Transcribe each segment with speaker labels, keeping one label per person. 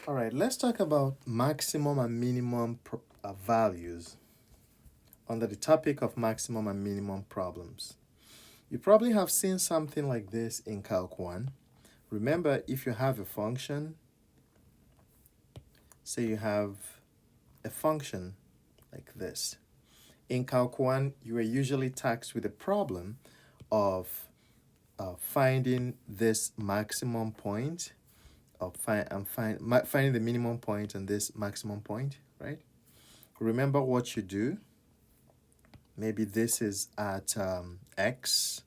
Speaker 1: All right, let's talk about maximum and minimum values under the topic of maximum and minimum problems. You probably have seen something like this in Calc 1. Remember, if you have a function, say you have a function like this. In Calc 1, you are usually tasked with a problem of finding this maximum point, finding the minimum point and this maximum point, right? Remember what you do. Maybe this is at x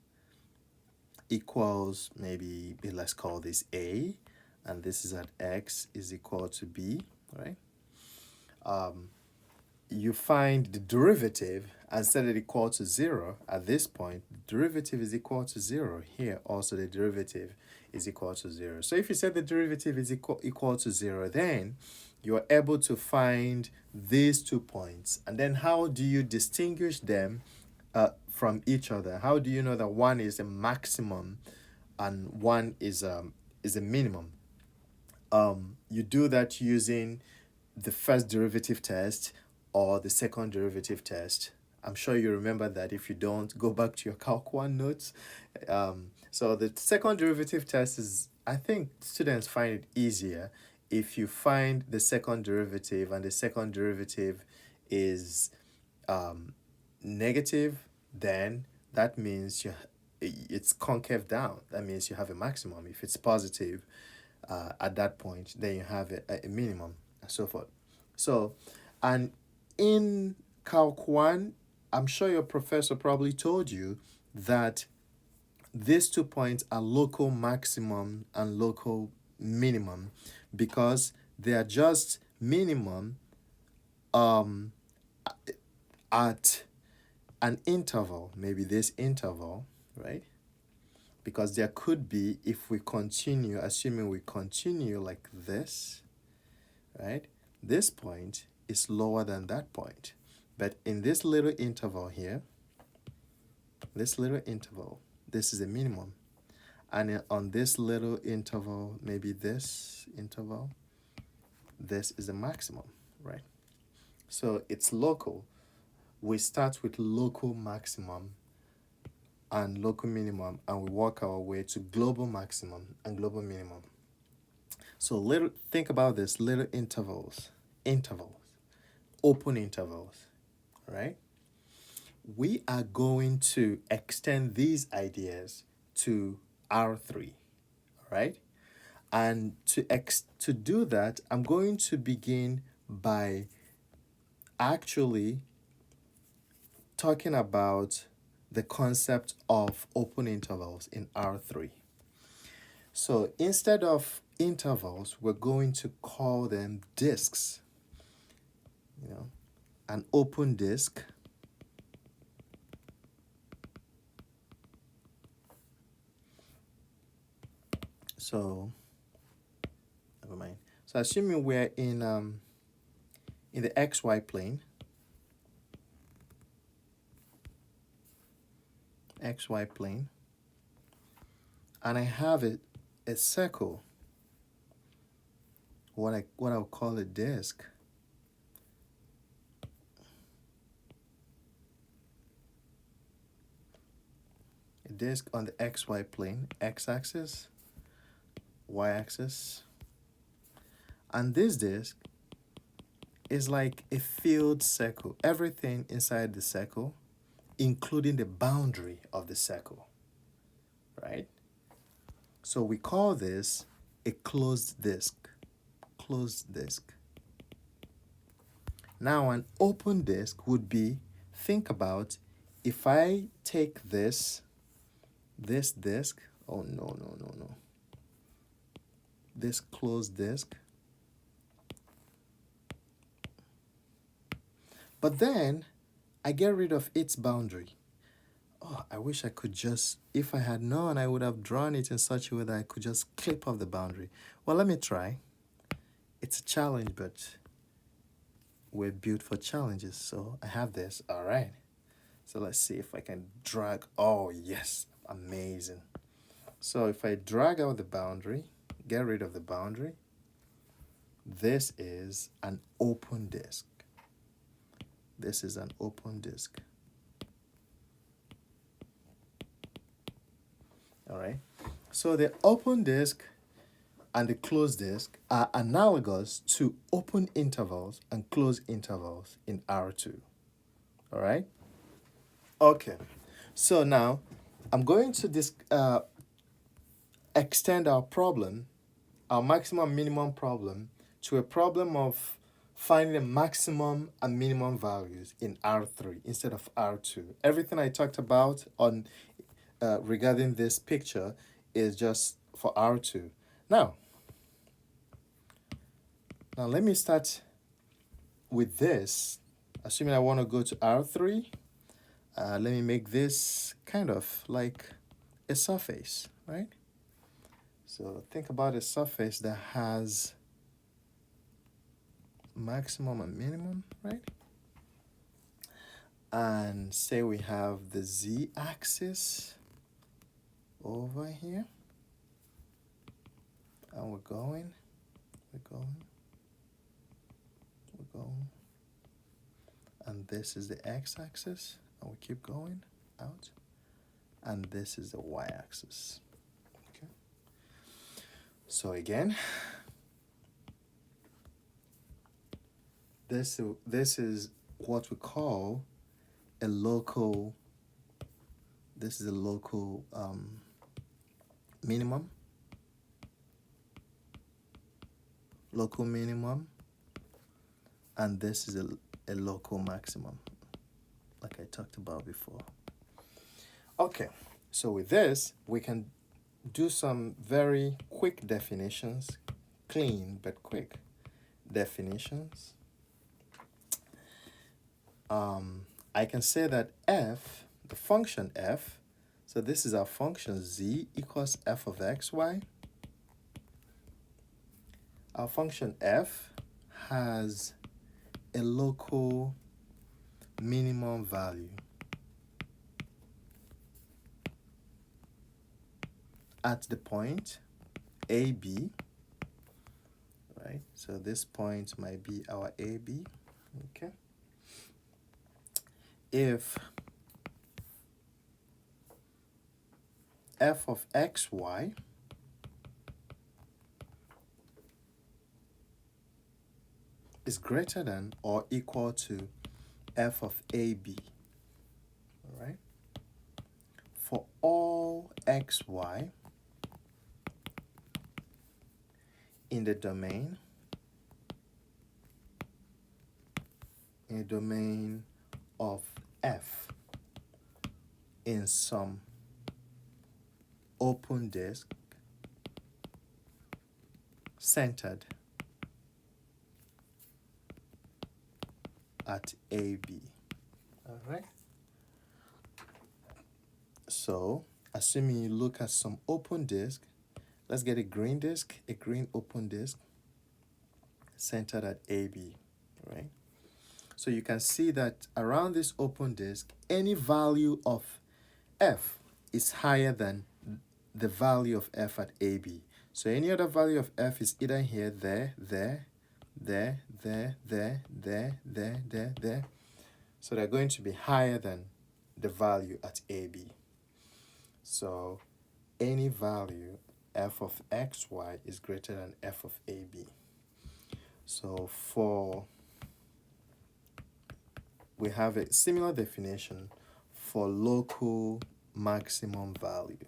Speaker 1: equals, maybe let's call this a, and this is at x is equal to b, right? You find the derivative and set it equal to 0 at this point. The derivative is equal to 0 here. Also, the derivative is equal to 0. So if you set the derivative is equal to 0, then you're able to find these 2 points. And then how do you distinguish them from each other? How do you know that one is a maximum and one is a minimum? You do that using the first derivative test or the second derivative test. I'm sure you remember that. If you don't, go back to your Calc 1 notes. So the second derivative test is, I think students find it easier if you find the second derivative and the second derivative is negative, then that means it's concave down. That means you have a maximum. If it's positive at that point, then you have a minimum and so forth. So, and in Calc 1, I'm sure your professor probably told you that these 2 points are local maximum and local minimum because they are just minimum at an interval, maybe this interval, right? Because there could be, if we continue, assuming we continue like this, right? This point is lower than that point. But in this little interval here, this little interval, this is a minimum. And on this little interval, maybe this interval, this is a maximum, right? So it's local. We start with local maximum and local minimum, and we work our way to global maximum and global minimum. So think about this, little intervals, open intervals, right? We are going to extend these ideas to R3, right? And to do that, I'm going to begin by actually talking about the concept of open intervals in R3. So instead of intervals, we're going to call them disks. An open disk so never mind. So assuming we're in the XY plane, and I have a circle, what I'll call a disk. A disk on the XY plane, x-axis, y-axis. And this disk is like a filled circle. Everything inside the circle, including the boundary of the circle, right? So we call this a closed disk. Now an open disk would be, think about, if I take this disk, oh no, this closed disk, but then I get rid of its boundary. Oh, I wish I could just, if I had known, I would have drawn it in such a way that I could just clip off the boundary. Well, let me try. It's a challenge, but we're built for challenges. So I have this. All right. So let's see if I can drag. Oh, yes. Amazing. So if I drag out the boundary, get rid of the boundary, this is an open disk. This is an open disk. All right. So the open disk and the closed disk are analogous to open intervals and closed intervals in R2. All right. Okay. So now I'm going to extend our problem, our maximum minimum problem, to a problem of finding the maximum and minimum values in R3 instead of R2. Everything I talked about on regarding this picture is just for R2. Now let me start with this. Assuming I want to go to R3, let me make this kind of like a surface, right? So think about a surface that has maximum and minimum, right? And say we have the z-axis over here, and we're going, and this is the x-axis, and we keep going out, and this is the y-axis. Okay. So again, this is what we call a local. This is a local minimum. Local minimum, and this is a local maximum, like I talked about before. Okay, so with this, we can do some very quick definitions, clean but quick definitions. I can say that f, the function f, so this is our function z equals f of xy. Our function f has a local minimum value at the point AB, right? So this point might be our AB, okay? If f of xy is greater than or equal to f of AB, all right? For all xy in the domain of f in some open disk centered at AB. All right. So, assuming you look at some open disk, let's get a green disk, a green open disk centered at AB, right? So you can see that around this open disk, any value of f is higher than the value of f at AB. So any other value of f is either here, there. So they're going to be higher than the value at AB. So any value f of xy is greater than f of AB. So we have a similar definition for local maximum value.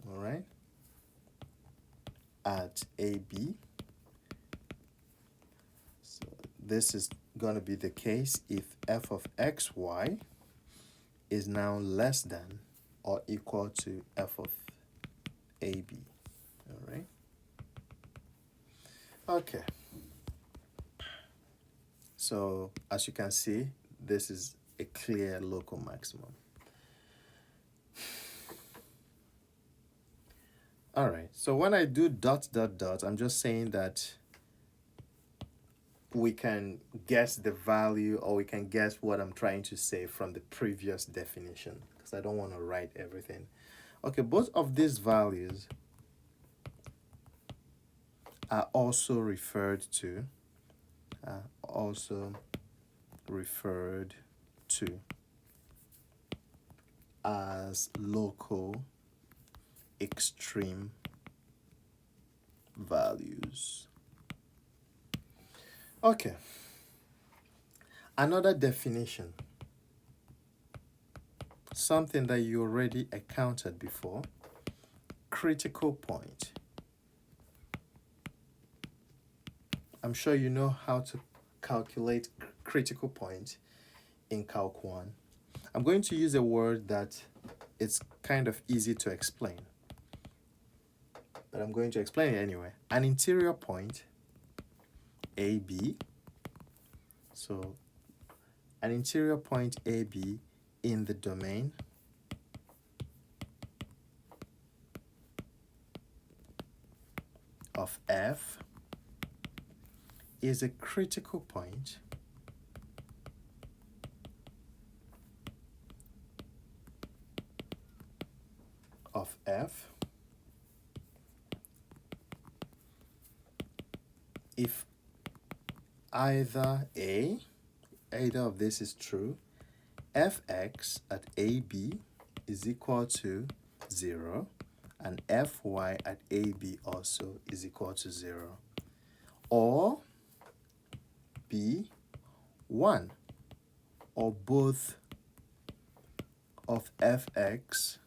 Speaker 1: All right, at AB. So this is going to be the case if f of xy is now less than or equal to f of AB. All right. Okay. So as you can see, this is a clear local maximum. All right, so when I do ... I'm just saying that we can guess the value, or we can guess what I'm trying to say from the previous definition, because I don't want to write everything. Okay, both of these values are also referred to as local extreme values. Okay. Another definition, something that you already encountered before, critical point. I'm sure you know how to calculate critical point in Calc 1. I'm going to use a word that it's kind of easy to explain, but I'm going to explain it anyway. An interior point, AB. So an interior point AB in the domain of F is a critical point of F if either of this is true, fx at AB is equal to 0, and fy at AB also is equal to 0, or B, 1 or both of fx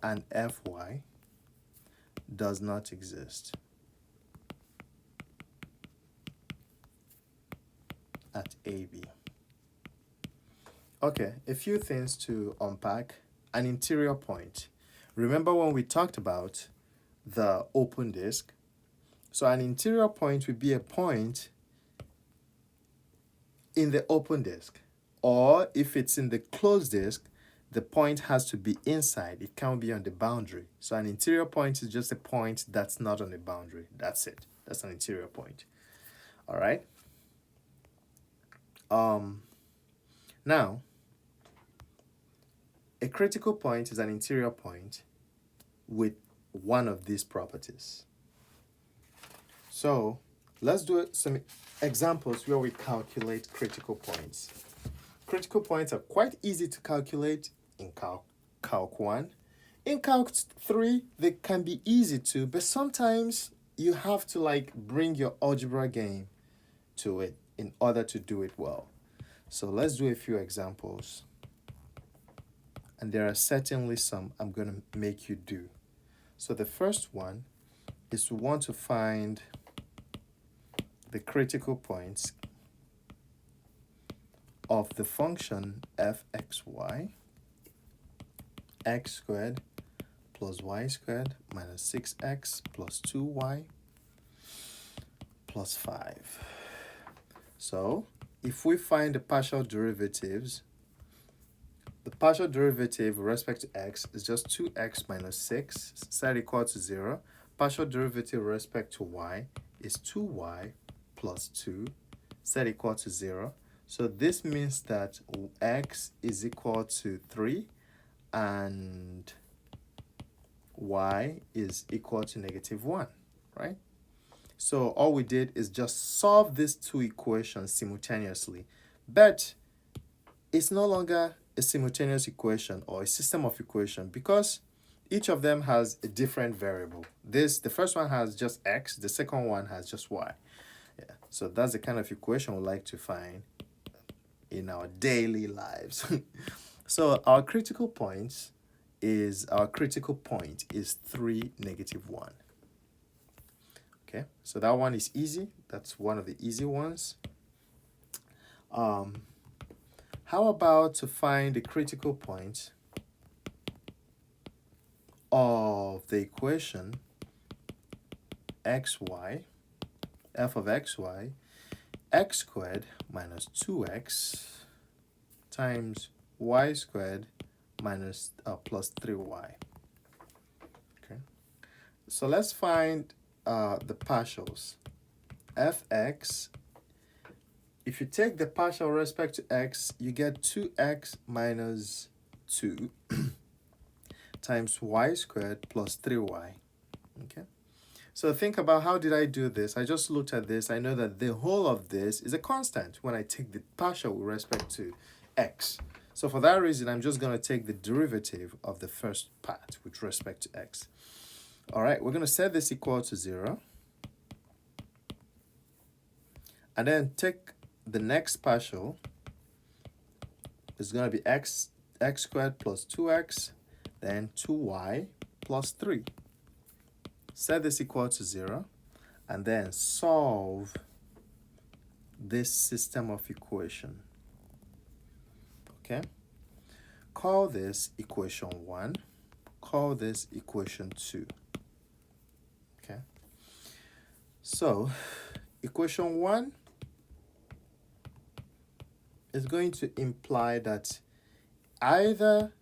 Speaker 1: and fy does not exist at AB. Okay, a few things to unpack. An interior point. Remember when we talked about the open disk? So an interior point would be a point in the open disk, or if it's in the closed disk, the point has to be inside. It can't be on the boundary. So an interior point is just a point that's not on the boundary. That's it. That's an interior point. All right. Now, a critical point is an interior point with one of these properties. So let's do some examples where we calculate critical points. Critical points are quite easy to calculate in Calc 1. In Calc 3, they can be easy too, but sometimes you have to bring your algebra game to it in order to do it well. So let's do a few examples. And there are certainly some I'm going to make you do. So the first one is we want to find the critical points of the function fxy, x squared plus y squared minus 6x plus 2y plus 5. So if we find the partial derivatives, the partial derivative with respect to x is just 2x minus 6, set equal to 0. Partial derivative with respect to y is 2y plus 2, set equal to 0. So this means that x is equal to 3 and y is equal to negative 1, right? So all we did is just solve these two equations simultaneously, but it's no longer a simultaneous equation or a system of equations because each of them has a different variable. The first one has just x, the second one has just y. Yeah, so that's the kind of equation we like to find in our daily lives. So our critical point is 3, negative 1. Okay, so that one is easy. That's one of the easy ones. How about to find the critical point of the equation xy, f of xy, x squared minus 2x times y squared minus plus 3y. Okay, so let's find the partials. Fx, if you take the partial with respect to x, you get 2x minus 2 times y squared plus 3y. Okay, So think about, how did I do this? I just looked at this. I know that the whole of this is a constant when I take the partial with respect to x. So for that reason, I'm just going to take the derivative of the first part with respect to x. All right, we're going to set this equal to 0. And then take the next partial. It's going to be x squared plus 2x, then 2y plus 3. Set this equal to 0, and then solve this system of equation. Okay? Call this equation 1. Call this equation 2. Okay? So, equation 1 is going to imply that either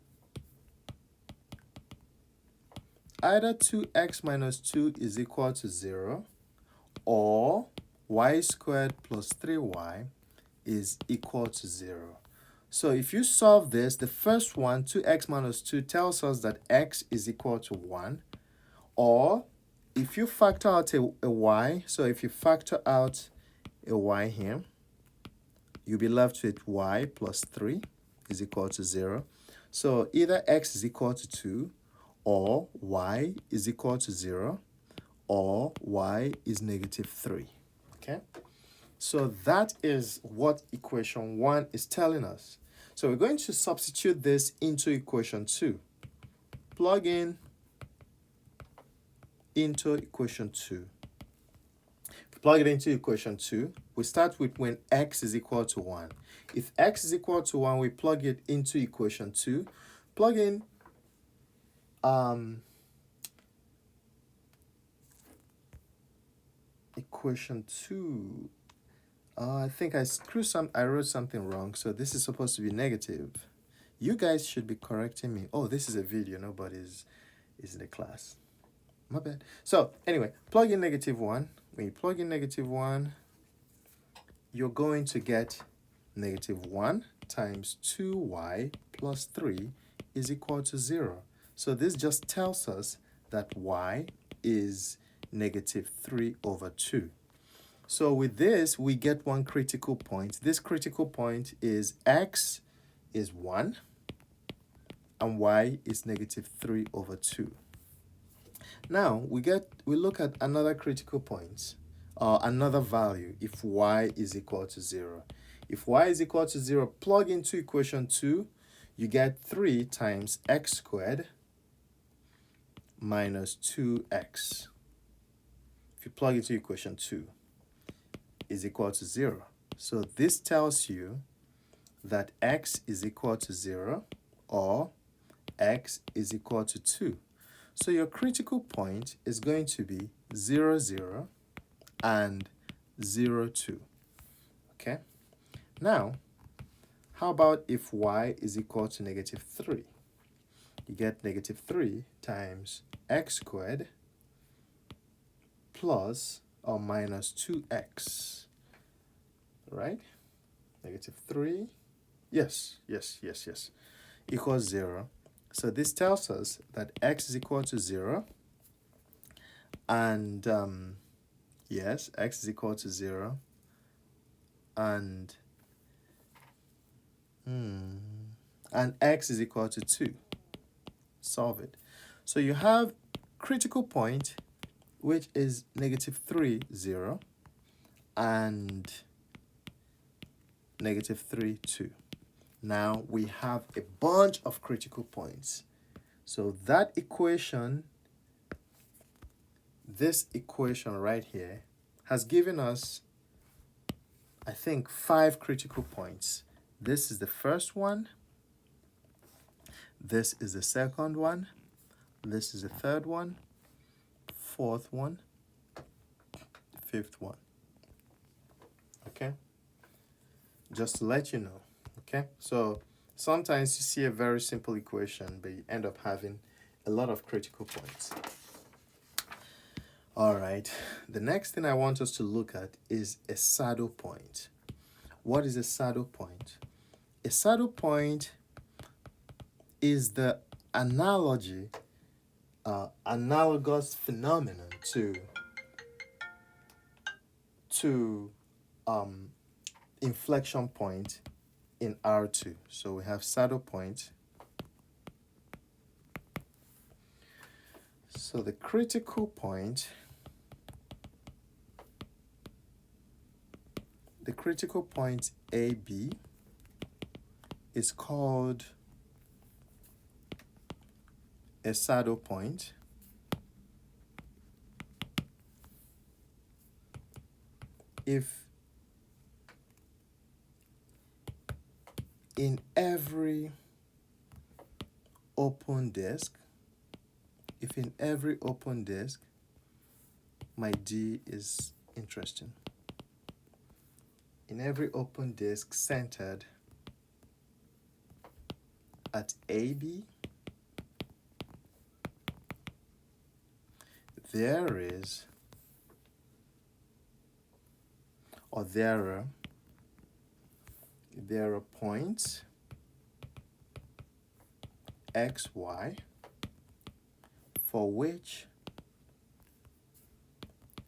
Speaker 1: 2x minus 2 is equal to 0, or y squared plus 3y is equal to 0. So if you solve this, the first one, 2x minus 2, tells us that x is equal to 1. Or if you factor out a y, so if you factor out a y here, you'll be left with y plus 3 is equal to 0. So either x is equal to 2, or y is equal to 0, or y is negative 3. Okay? So that is what equation 1 is telling us. So we're going to substitute this into equation 2. Plug in into equation 2. If you plug it into equation 2, we start with when x is equal to 1. If x is equal to 1, we plug it into equation 2. Plug in equation 2. I think I wrote something wrong. So this is supposed to be negative. You guys should be correcting me. Oh, this is a video. Nobody's in the class. My bad. So anyway, plug in negative 1. When you plug in negative 1, you're going to get negative 1 times 2y plus 3 is equal to 0. So this just tells us that y is negative 3 over 2. So with this, we get one critical point. This critical point is x is 1 and y is negative 3 over 2. Now we look at another critical point, or another value, if y is equal to 0. If y is equal to 0, plug into equation 2, you get 3 times x squared minus 2x. If you plug into equation 2, is equal to 0. So this tells you that x is equal to 0, or x is equal to 2. So your critical point is going to be 0, 0 and 0, 2. Okay? Now, how about if y is equal to negative 3? You get negative 3 times x squared plus or minus 2x. Right? Negative 3. Yes. Equals 0. So this tells us that x is equal to 0. And yes, x is equal to 0. And x is equal to 2. Solve it. So you have critical point, which is negative 3, 0, and negative 3, 2. Now we have a bunch of critical points. So that equation, this equation right here, has given us, I think, 5 critical points. This is the first one. This is the second one. This is the third one. Fourth one. Fifth one. Okay? Just to let you know. Okay? So sometimes you see a very simple equation, but you end up having a lot of critical points. All right. The next thing I want us to look at is a saddle point. What is a saddle point? A saddle point is the analogous phenomenon to to inflection point in R2. So we have saddle point. So the critical point, AB is called a saddle point. If in every open disk, my D is interesting. In every open disk centered at AB, there are points XY for which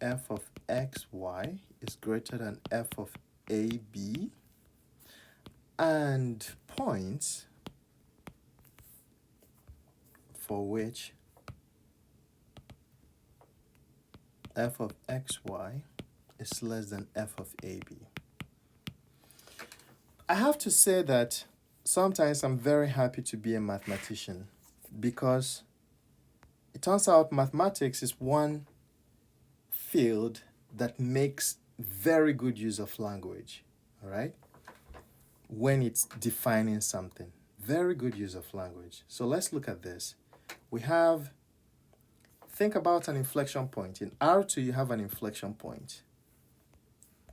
Speaker 1: f of xy is greater than f of AB, and points for which f of xy is less than f of AB. I have to say that sometimes I'm very happy to be a mathematician, because it turns out mathematics is one field that makes very good use of language, all right? When it's defining something, very good use of language. So let's look at this. Think about an inflection point. In R2, you have an inflection point.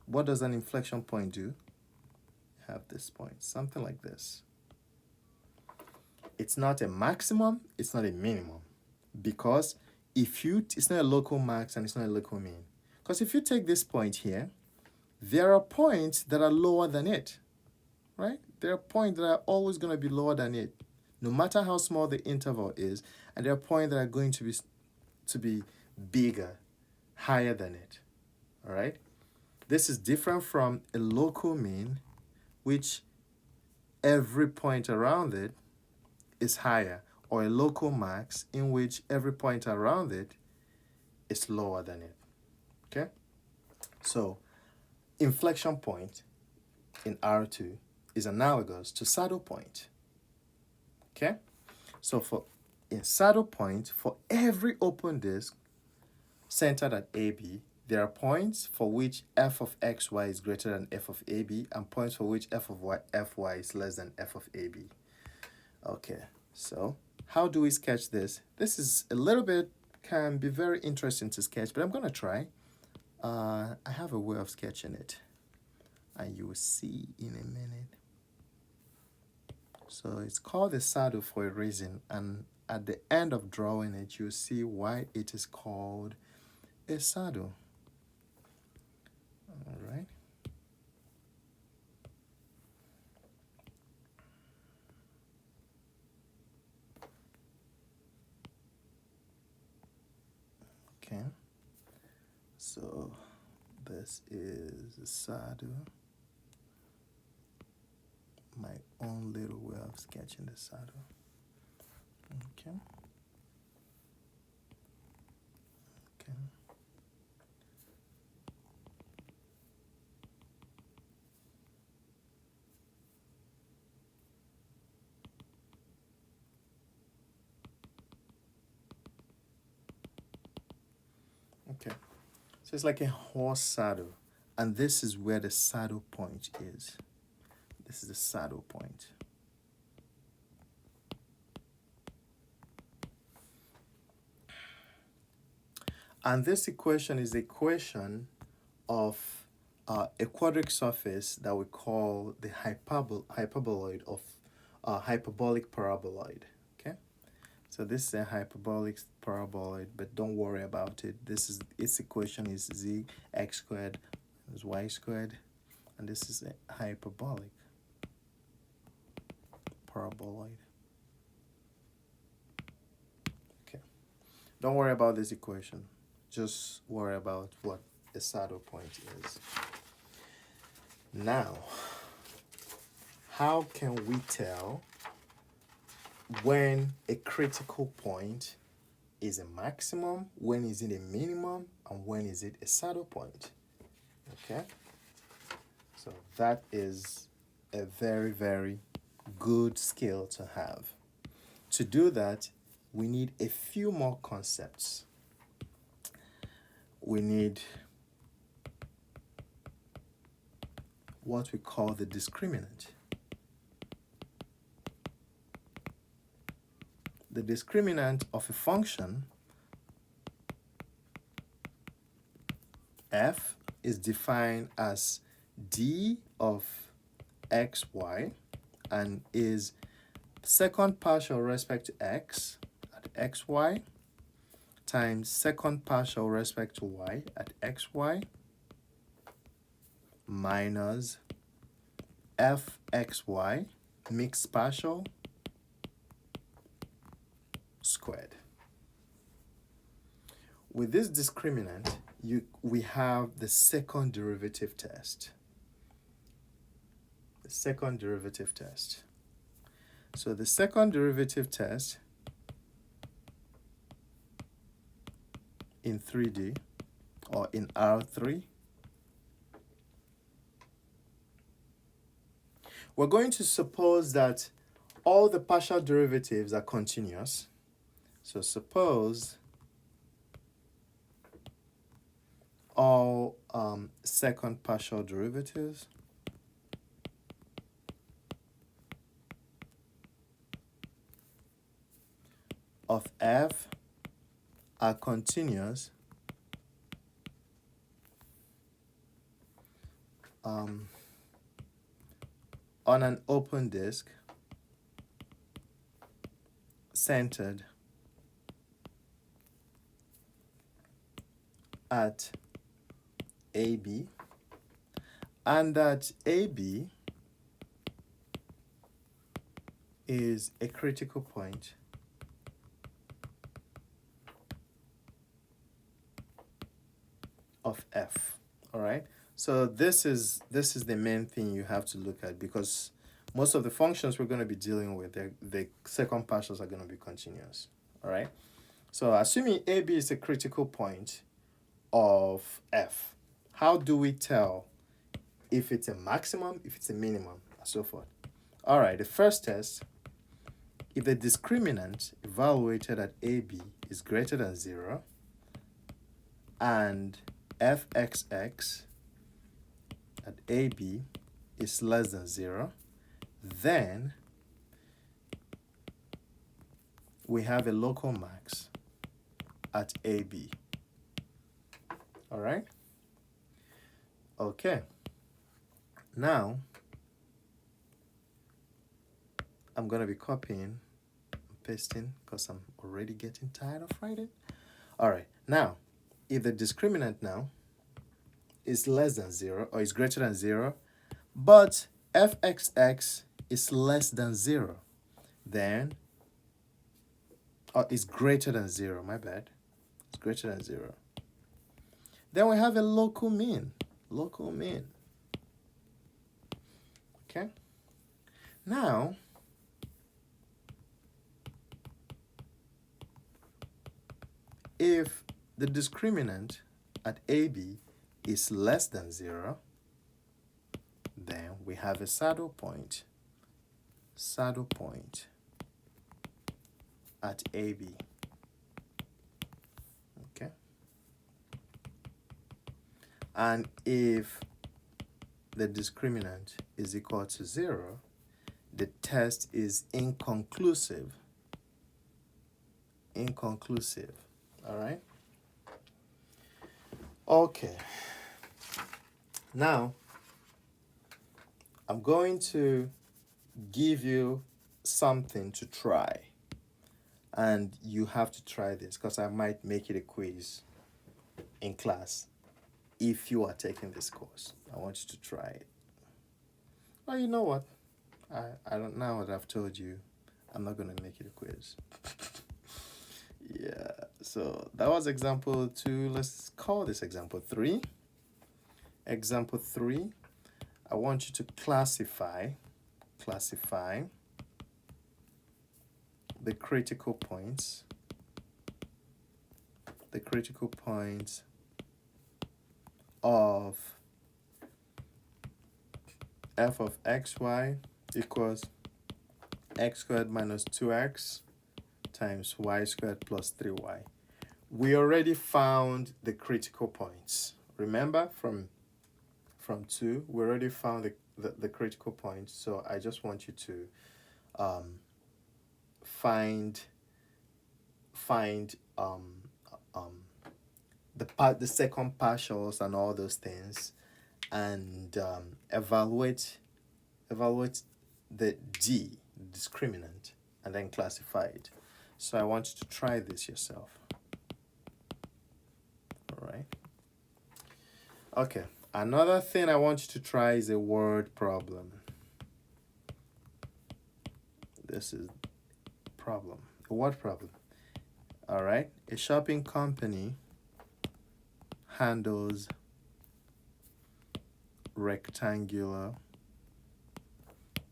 Speaker 1: What does an inflection point do? Have this point, something like this. It's not a maximum, it's not a minimum, because it's not a local max and it's not a local min. Because if you take this point here, there are points that are lower than it, right? There are points that are always going to be lower than it, no matter how small the interval is, and there are points that are going to be bigger, higher than it, all right? This is different from a local mean, which every point around it is higher, or a local max in which every point around it is lower than it, okay? So inflection point in R2 is analogous to saddle point, okay? So in saddle point, for every open disk centered at AB, there are points for which f of xy is greater than f of AB, and points for which f of fy is less than f of AB. Okay, so how do we sketch this? This is can be very interesting to sketch, but I'm going to try. I have a way of sketching it, and you will see in a minute. So it's called a saddle for a reason, and at the end of drawing it, you'll see why it is called a saddle. All right. Okay. So this is a saddle. My own little way of sketching the saddle. Okay. Okay. Okay. So it's like a horse saddle, and this is where the saddle point is. This is the saddle point. And this equation is the equation of a quadratic surface that we call the hyperboloid of hyperbolic paraboloid. Okay, so this is a hyperbolic paraboloid, but don't worry about it. Its equation is z x squared is y squared, and this is a hyperbolic paraboloid. Okay, don't worry about this equation. Just worry about what a saddle point is. Now, how can we tell when a critical point is a maximum, when is it a minimum, and when is it a saddle point? Okay, so that is a very, very good skill to have. To do that, we need a few more concepts. We need what we call the discriminant. The discriminant of a function f is defined as d of xy and is second partial respect to x at xy times second partial respect to y at xy minus fxy mixed partial squared. With this discriminant, we have the second derivative test. The second derivative test. So the second derivative test in 3D or in R3, we're going to suppose that all the partial derivatives are continuous. So suppose all second partial derivatives of f are continuous on an open disk centered at AB, and that AB is a critical point of f. All right, so this is the main thing you have to look at, because most of the functions we're going to be dealing with, the second partials are going to be continuous. All right, so assuming AB is a critical point of f, how do we tell if it's a maximum, if it's a minimum, and so forth? All right, the first test, if the discriminant evaluated at AB is greater than 0 and fxx at AB is less than 0, then we have a local max at AB. All right? Okay. Now, I'm going to be copying and pasting because I'm already getting tired of writing. All right. Now, if the discriminant now is less than 0 or is greater than 0, but fxx is less than 0, then, or is greater than 0, my bad. It's greater than 0. Then we have a local mean. Local mean. Okay? Now, if the discriminant at AB is less than 0, then we have a saddle point. Saddle point at AB. Okay? And if the discriminant is equal to 0, the test is inconclusive. Inconclusive. All right? Okay. Now, I'm going to give you something to try. And you have to try this because I might make it a quiz in class if you are taking this course. I want you to try it. Well, you know what? I don't know what I've told you. I'm not going to make it a quiz. Yeah, so that was example 2. Let's call this example 3. Example 3, I want you to classify the critical points of f of xy equals x squared minus 2x times y squared plus 3y. We already found the critical points. Remember from 2, we already found the critical points. So I just want you to find the second partials and all those things, and evaluate the discriminant, and then classify it. So I want you to try this yourself. All right. Okay. Another thing I want you to try is a word problem. This is problem. A word problem. All right. A shopping company handles rectangular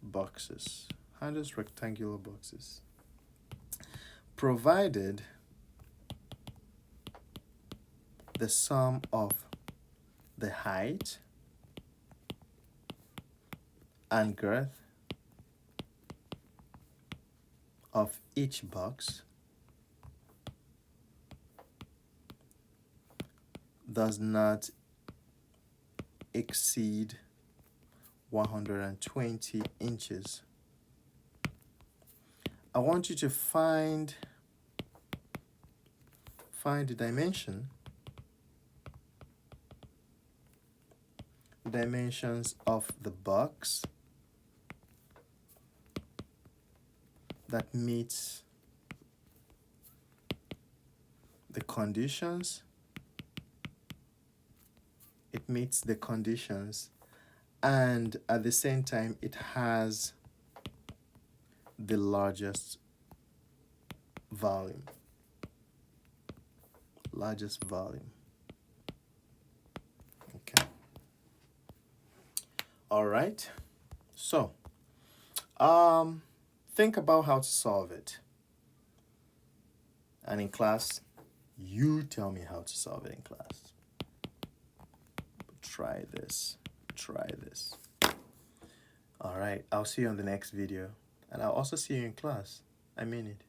Speaker 1: boxes. Provided the sum of the height and girth of each box does not exceed 120 inches. I want you to find the dimensions of the box that meets the conditions. It meets the conditions, and at the same time it has the largest volume. Okay. All right. So, think about how to solve it. And in class, you tell me how to solve it in class. Try this. All right. I'll see you on the next video. And I'll also see you in class. I mean it.